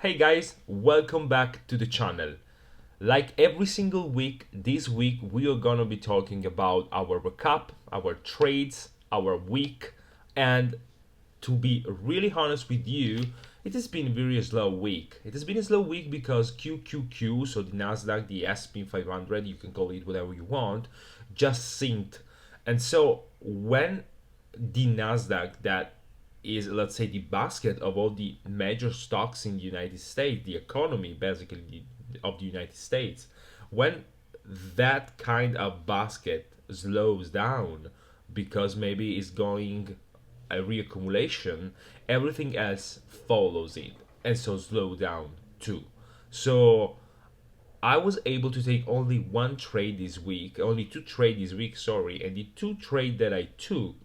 Hey guys, welcome back to the channel. Like every single week, this week we are gonna be talking about our recap, our trades, our week, and to be really honest with you, it has been a very slow week. It has been a slow week because QQQ, so the Nasdaq, the SP 500, you can call it whatever you want, just synced. And so when the Nasdaq, that is, let's say, the basket of all the major stocks in the United States, the economy basically of the United States, when that kind of basket slows down because maybe it's going a reaccumulation, everything else follows it and so slow down too. So I was able to take only one trade this week, only two trades this week, sorry, and the two trade that I took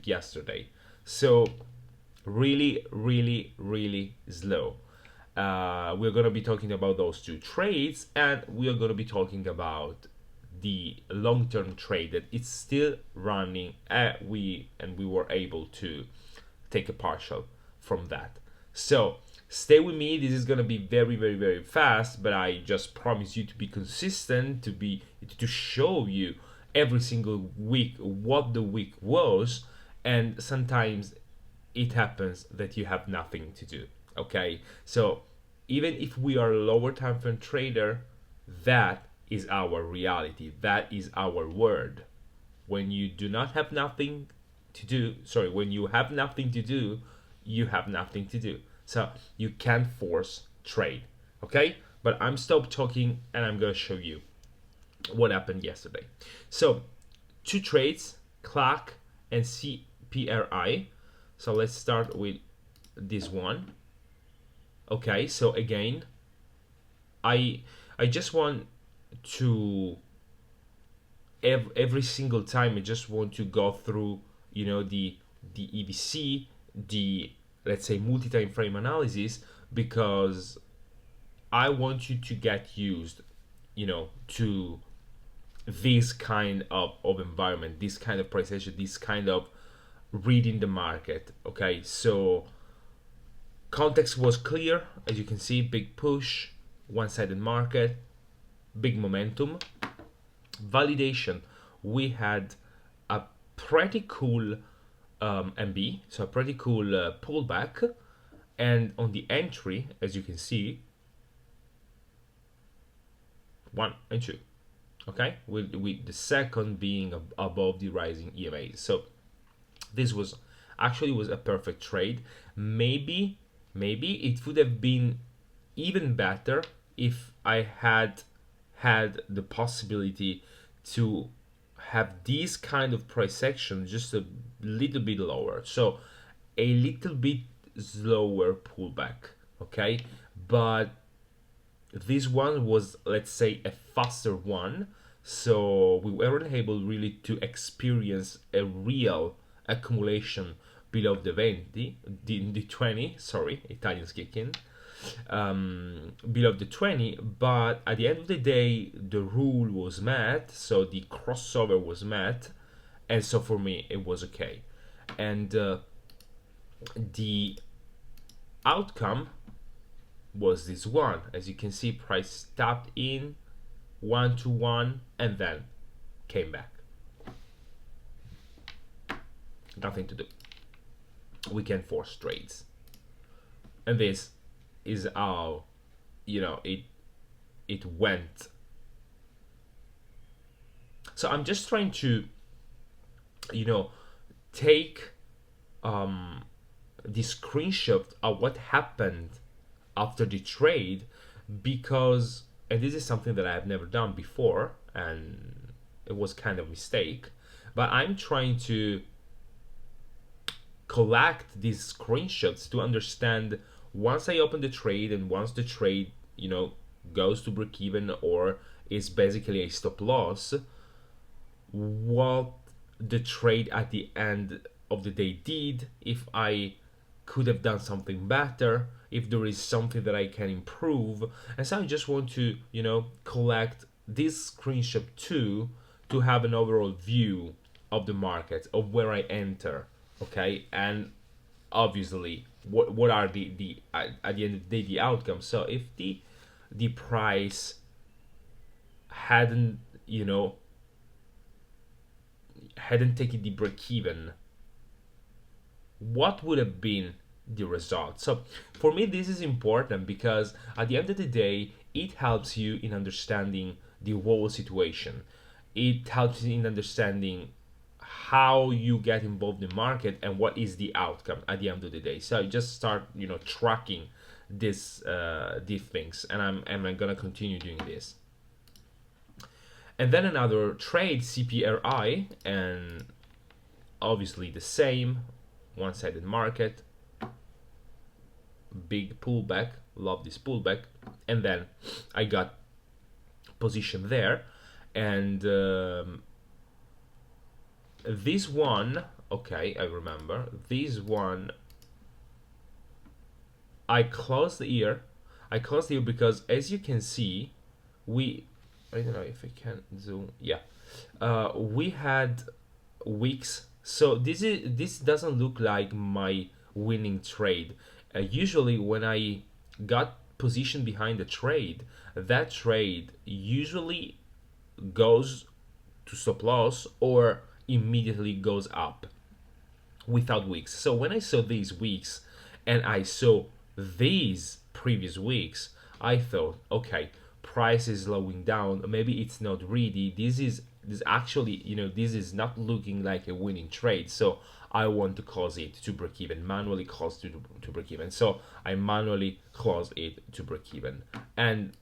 yesterday. So really, really, really slow. We're going to be talking about those two trades, and we are going to be talking about the long-term trade that it's still running. We were able to take a partial from that. So stay with me. This is going to be very, very, very fast, but I just promise you to be consistent, to show you every single week what the week was, and sometimes it happens that you have nothing to do. Okay, so even if we are a lower time frame trader, that is our reality, that is our word. When you do not have nothing to do, sorry, when you have nothing to do, you have nothing to do, so you can't force trade. Okay, but I'm stop talking and I'm gonna show you what happened yesterday. So two trades, CLAC and CPRI. So let's start with this one. Okay, so again, I just want to every single time I just want to go through, the EBC, the, let's say, multi-time frame analysis, because I want you to get used, to this kind of environment, this kind of price action, this kind of reading the market. Okay, so context was clear, as you can see, big push, one-sided market, big momentum. Validation, we had a pretty cool MB, so a pretty cool pullback, and on the entry, as you can see, 1 and 2. Okay, with the second being above the rising EMA. So this was a perfect trade. Maybe it would have been even better if I had the possibility to have this kind of price action just a little bit lower, so a little bit slower pullback. Okay, but this one was, let's say, a faster one, so we weren't able really to experience a real accumulation below the 20, the 20, sorry, Italians kick in, below the 20, but at the end of the day, the rule was met, so the crossover was met, and so for me, it was okay. And the outcome was this one. As you can see, price tapped in 1 to 1 and then came back. Nothing to do. We can force trades, and this is how it went. So I'm just trying to take the screenshot of what happened after the trade, because, and this is something that I have never done before, and it was kind of a mistake, but I'm trying to collect these screenshots to understand, once I open the trade and once the trade goes to break even or is basically a stop loss, what the trade at the end of the day did, if I could have done something better, if there is something that I can improve. And so I just want to collect this screenshot too, to have an overall view of the market, of where I enter. Okay, and obviously what are the at the end of the day the outcomes. So if the price hadn't, hadn't taken the break even, what would have been the result? So for me, this is important because at the end of the day, it helps you in understanding the whole situation. It helps you in understanding how you get involved in the market and what is the outcome at the end of the day. So I just start, tracking these things, and I'm gonna continue doing this. And then another trade, CPRI, and obviously the same, one-sided market, big pullback, love this pullback, and then I got position there, and this one, okay, I remember this one. I closed the year. Because, as you can see, I don't know if I can zoom. Yeah, we had weeks. So this doesn't look like my winning trade. Usually, when I got position behind the trade, that trade usually goes to stop loss or immediately goes up without weeks. So when I saw these weeks and I saw these previous weeks, I thought, okay, price is slowing down. Maybe it's not really. This actually, this is not looking like a winning trade. So I want to close it to break even, manually close to break even. So I manually closed it to break even, and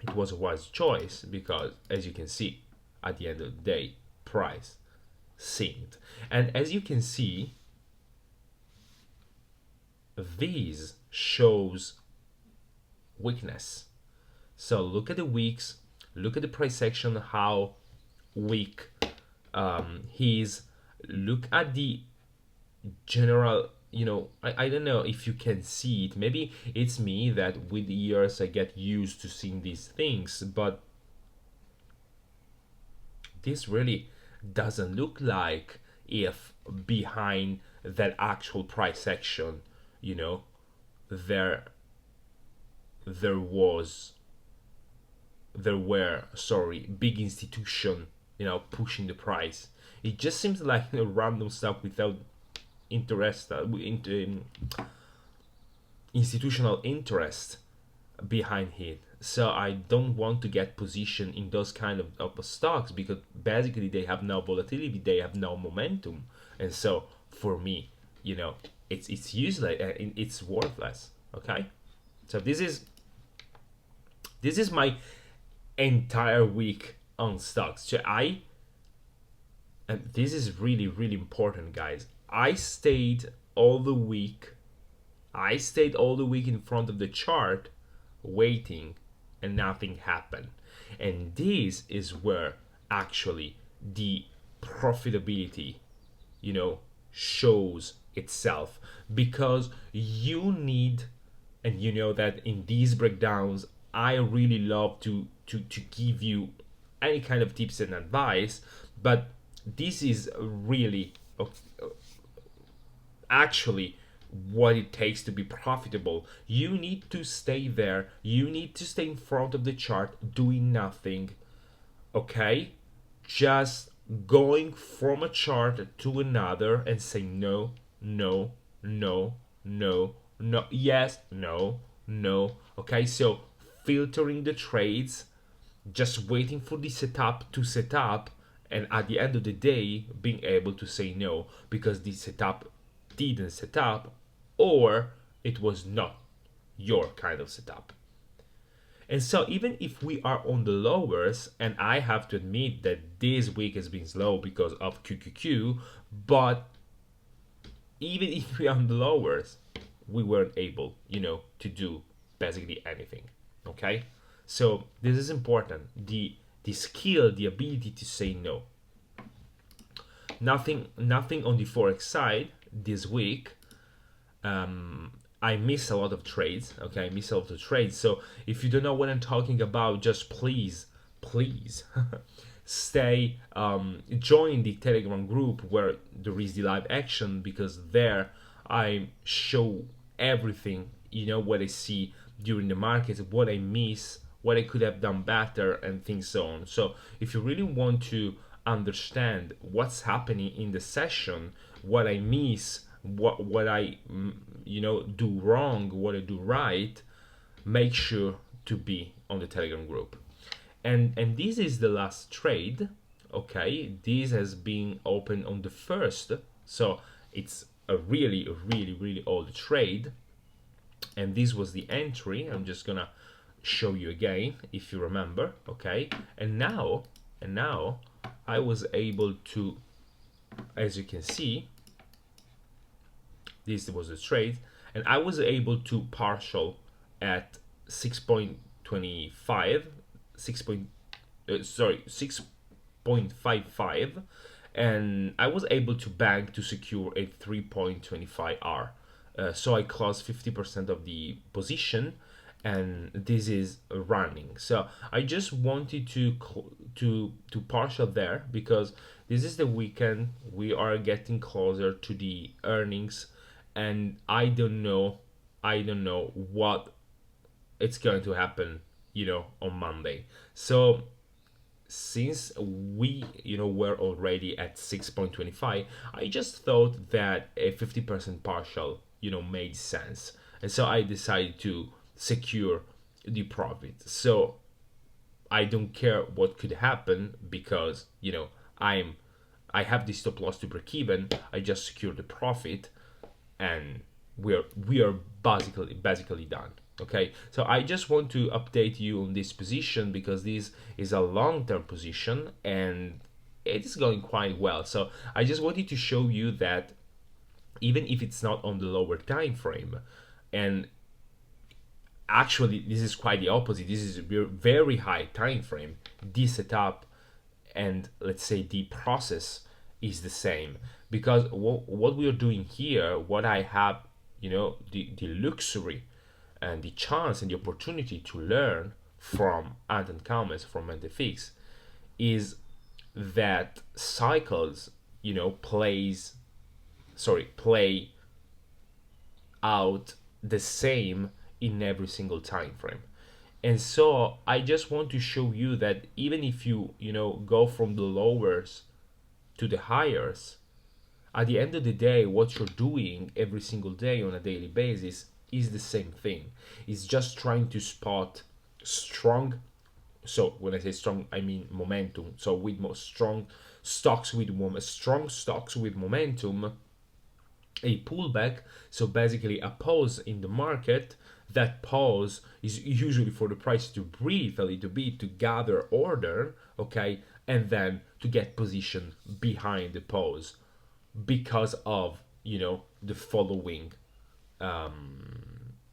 it was a wise choice because, as you can see, at the end of the day, price synced. And as you can see, these shows weakness. So look at the weeks, look at the price action, how weak he is. Look at the general, I don't know if you can see it. Maybe it's me that with the years I get used to seeing these things, but this really doesn't look like if behind that actual price action, there there was there were, sorry, big institution, pushing the price. It just seems like random stuff without interest, institutional interest behind it. So I don't want to get position in those kind of stocks because basically they have no volatility, they have no momentum, and so for me, it's useless and it's worthless. Okay, so this is my entire week on stocks. So and this is really really important, guys. I stayed all the week. I stayed all the week in front of the chart, waiting, and nothing happened. And this is where actually the profitability, shows itself, because you need, and you know that in these breakdowns, I really love to give you any kind of tips and advice, but this is really actually what it takes to be profitable. You need to stay there. You need to stay in front of the chart doing nothing. Okay? Just going from a chart to another and saying no, no, no, no, no, yes, no, no. Okay? So filtering the trades, just waiting for the setup to set up, and at the end of the day being able to say no because the setup didn't set up or it was not your kind of setup. And so even if we are on the lowers, and I have to admit that this week has been slow because of QQQ, but even if we are on the lowers, we weren't able, to do basically anything. Okay? So this is important. The skill, the ability to say no. Nothing on the forex side this week. I miss a lot of trades. Okay, I miss a lot of trades. So if you don't know what I'm talking about, just please stay, join the Telegram group where there is the live action, because there I show everything, what I see during the market, what I miss, what I could have done better, and things so on. So if you really want to understand what's happening in the session, what I miss, what I do wrong, what I do right, make sure to be on the Telegram group. And this is the last trade. Okay, this has been opened on the 1st, so it's a really really old trade, and this was the entry. I'm just gonna show you again if you remember. Okay, and now I was able to, as you can see, this was the trade, and I was able to partial at 6.25 6.55, and I was able to bank to secure a 3.25 R. So I closed 50% of the position, and this is running. So I just wanted to partial there because this is the weekend. We are getting closer to the earnings, and I don't know what it's going to happen, on Monday. So since we were already at 6.25, I just thought that a 50% partial made sense, and so I decided to secure the profit. So I don't care what could happen because I have the stop loss to break even. I just secure the profit, and we are basically done. Okay, so I just want to update you on this position because this is a long-term position and it is going quite well. So I just wanted to show you that even if it's not on the lower time frame, and actually this is quite the opposite, this is a very high time frame, the setup and let's say the process is the same, because what we are doing here, what I have, the luxury and the chance and the opportunity to learn from Anton Kalmes, from NTFX, is that cycles, play out the same in every single time frame. And so I just want to show you that even if you go from the lowers to the highers, at the end of the day, what you're doing every single day on a daily basis is the same thing. It's just trying to spot strong, so when I say strong, I mean momentum. So with strong stocks with momentum, a pullback, so basically a pause in the market. That pause is usually for the price to breathe a little bit, to gather order, okay, and then to get position behind the pause because of the following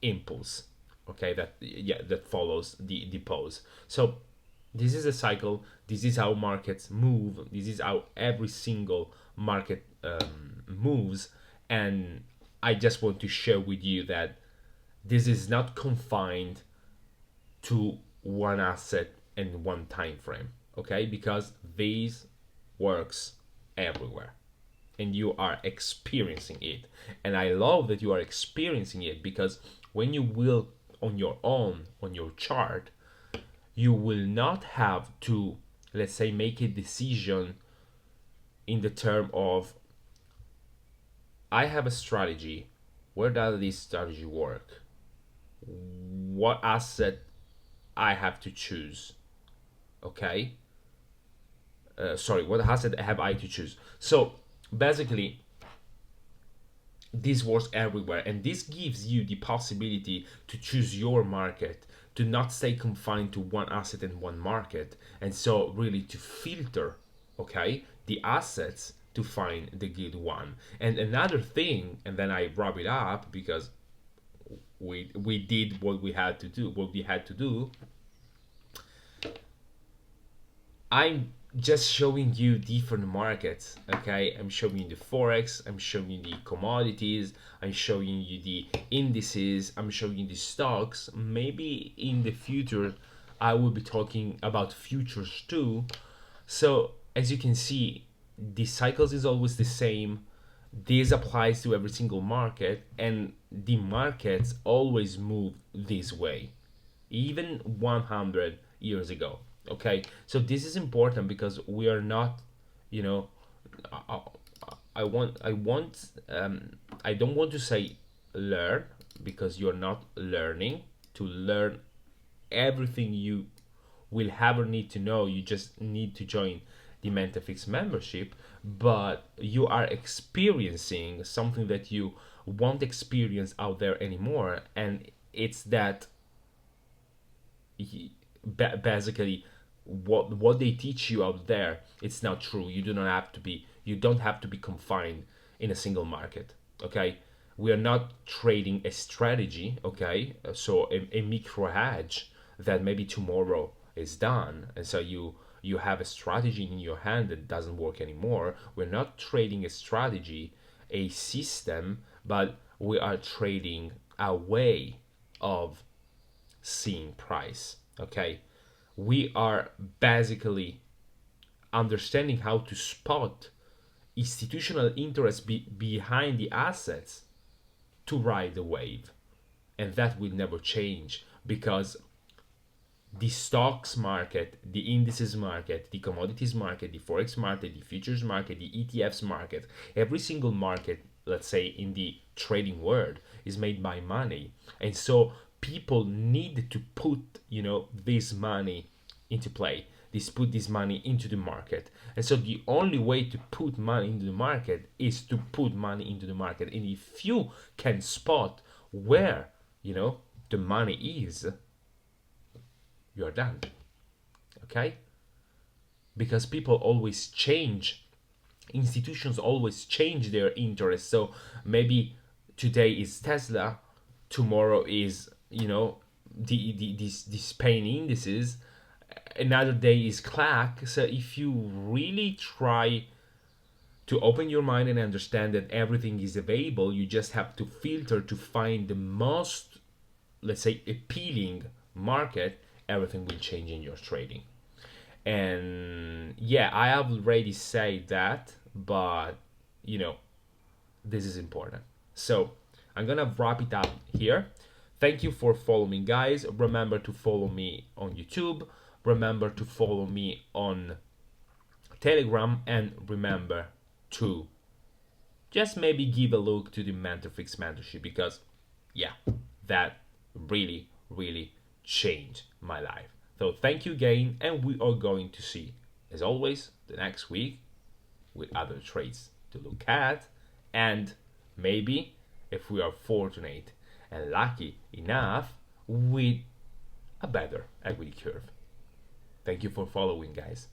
impulse, okay, that follows the pause. So this is a cycle, this is how markets move, this is how every single market moves, and I just want to share with you that this is not confined to one asset and one time frame, okay, because this works everywhere and you are experiencing it. And I love that you are experiencing it, because when you will on your own, on your chart, you will not have to, let's say, make a decision in the term of, I have a strategy, where does this strategy work, what asset I have to choose, okay, what asset have I to choose. So basically this works everywhere, and this gives you the possibility to choose your market, to not stay confined to one asset and one market, and so really to filter, okay, the assets to find the good one. And another thing, and then I wrap it up, because we did what we had to do. I'm just showing you different markets, okay? I'm showing you the forex, I'm showing you the commodities, I'm showing you the indices, I'm showing you the stocks. Maybe in the future I will be talking about futures too. So as you can see, the cycles is always the same, this applies to every single market, and the markets always move this way, even 100 years ago. Okay, so this is important because we are not, you know, I, I don't want to say learn, because you're not learning. To learn everything you will ever need to know, you just need to join the Mentafix membership. But you are experiencing something that you won't experience out there anymore, and it's that basically what they teach you out there, it's not true. You don't have to be confined in a single market. Okay, we are not trading a strategy. Okay, so a micro hedge that maybe tomorrow is done, and so you have a strategy in your hand that doesn't work anymore. We're not trading a strategy, a system, but we are trading a way of seeing price. Okay, we are basically understanding how to spot institutional interest behind the assets to ride the wave, and that will never change, because the stocks market, the indices market, the commodities market, the forex market, the futures market, the ETFs market, every single market, let's say in the trading world, is made by money. And so people need to put, this money into play. Put this money into the market. And so the only way to put money into the market is to put money into the market. And if you can spot where, the money is, you're done. Okay? Because people always change. Institutions always change their interests. So maybe today is Tesla, tomorrow is, the Spain indices, another day is CLAC. So if you really try to open your mind and understand that everything is available, you just have to filter to find the most, let's say, appealing market. Everything will change in your trading. And yeah, I have already said that, but this is important. So I'm gonna wrap it up here. Thank you for following me, guys. Remember to follow me on YouTube. Remember to follow me on Telegram, and remember to just maybe give a look to the Mentorfix mentorship, because yeah, that really, really changed my life. So thank you again, and we are going to see, as always, the next week with other trades to look at, and maybe, if we are fortunate and lucky enough, with a better equity curve. Thank you for following, guys.